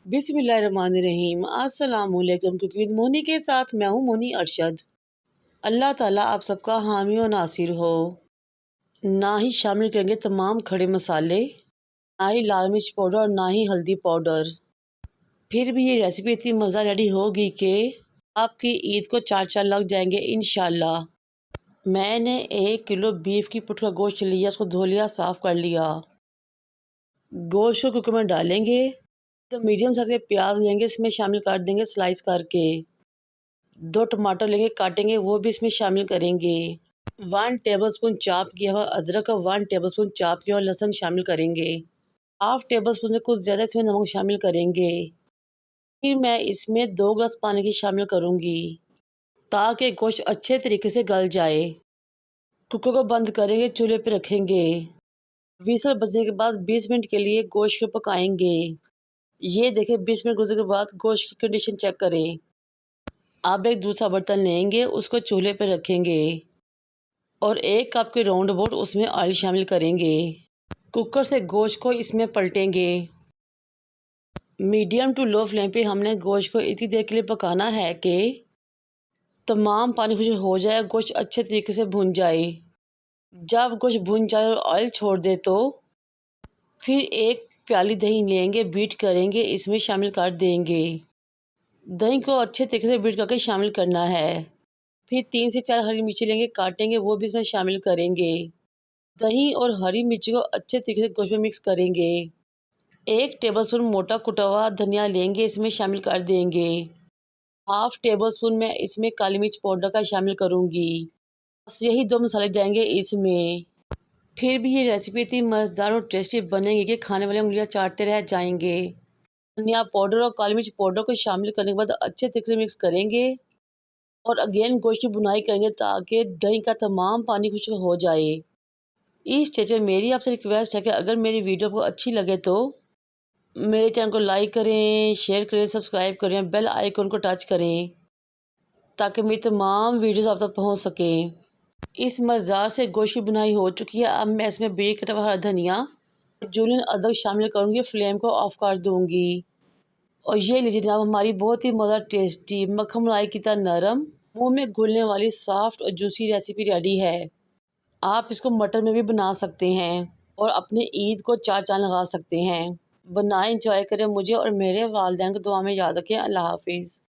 बिस्मिल्लाहिर्रहमानिर्रहीम। अस्सलामुअलैकुम। Cooking with Moni के साथ मैं हूँ मोनी अरशद। अल्लाह ताला आप सबका हामी और नासिर हो। ना ही शामिल करेंगे तमाम खड़े मसाले, ना ही लाल मिर्च पाउडर और ना ही हल्दी पाउडर। फिर भी ये रेसिपी इतनी मज़ा रेडी होगी कि आपकी ईद को चार चार लग जाएंगे इंशाल्लाह। मैंने 1 किलो बीफ की पुट का गोश्त लिया, उसको धो लिया, साफ़ कर लिया। गोश्त को कुकर में डालेंगे तो मीडियम साइज़ के प्याज लेंगे, इसमें शामिल कर देंगे स्लाइस करके। 2 टमाटर लेंगे, काटेंगे, वो भी इसमें शामिल करेंगे। 1 टेबलस्पून चॉप किया हुआ अदरक और 1 टेबलस्पून चॉप किया हुआ लहसुन शामिल करेंगे। हाफ टेबलस्पून से कुछ ज़्यादा इसमें नमक शामिल करेंगे। फिर मैं इसमें 2 गिलास पानी की शामिल करूँगी ताकि गोश्त अच्छे तरीके से गल जाए। कुकर को बंद करेंगे, चूल्हे पर रखेंगे। विसल बजने के बाद 20 मिनट के लिए गोश्त को पकाएंगे। ये देखें 20 मिनट गुजरने के बाद गोश्त की कंडीशन चेक करें। अब एक दूसरा बर्तन लेंगे, उसको चूल्हे पर रखेंगे और 1 कप के राउंड अबाउट उसमें ऑयल शामिल करेंगे। कुकर से गोश्त को इसमें पलटेंगे। मीडियम टू लो फ्लेम पे हमने गोश्त को इतनी देर के लिए पकाना है कि तमाम पानी खुश्क हो जाए, गोश्त अच्छे तरीके से भुन जाए। जब गोश्त भुन जाए और ऑयल छोड़ दे तो फिर 1 प्याली दही लेंगे, बीट करेंगे, इसमें शामिल कर देंगे। दही को अच्छे तरीके से बीट करके शामिल करना है। फिर 3 से 4 हरी मिर्ची लेंगे, काटेंगे, वो भी इसमें शामिल करेंगे। दही और हरी मिर्ची को अच्छे तरीके से गोश्त में मिक्स करेंगे। 1 टेबलस्पून मोटा कुटा हुआ धनिया लेंगे, इसमें शामिल कर देंगे। हाफ टेबलस्पून मैं इसमें काली मिर्च पाउडर का शामिल करूँगी। बस यही 2 मसाले जाएंगे इसमें। फिर भी ये रेसिपी इतनी मज़ेदार और टेस्टी बनेगी कि खाने वाले उंगलियां चाटते रह जाएंगे। धनिया पाउडर और काली मिर्च पाउडर को शामिल करने के बाद अच्छे तरीके से मिक्स करेंगे और अगेन गोश्त की बुनाई करेंगे ताकि दही का तमाम पानी खुश्क हो जाए। इस स्टेज में मेरी आपसे रिक्वेस्ट है कि अगर मेरी वीडियो को अच्छी लगे तो मेरे चैनल को लाइक करें, शेयर करें, सब्सक्राइब करें, बेल आइकन को टच करें ताकि मेरी तमाम वीडियोज़ आप तक पहुँच सकें। इस मज़ेदार से गोश्त की बुनाई हो चुकी है। अब मैं इसमें बारीक कटा हुआ धनिया और जूलियन अदरक शामिल करूँगी, फ्लेम को ऑफ कर दूँगी। और ये लीजिए जनाब, हमारी बहुत ही मज़ा टेस्टी मक्खन मलाई की तरह नरम, मुंह में घुलने वाली सॉफ्ट और जूसी रेसिपी रेडी है। आप इसको मटर में भी बना सकते हैं और अपने ईद को चार चांद लगा सकते हैं। बनाएं, एंजॉय करें। मुझे और मेरे वालिदैन को दुआ में याद रखें। अल्लाह हाफिज़।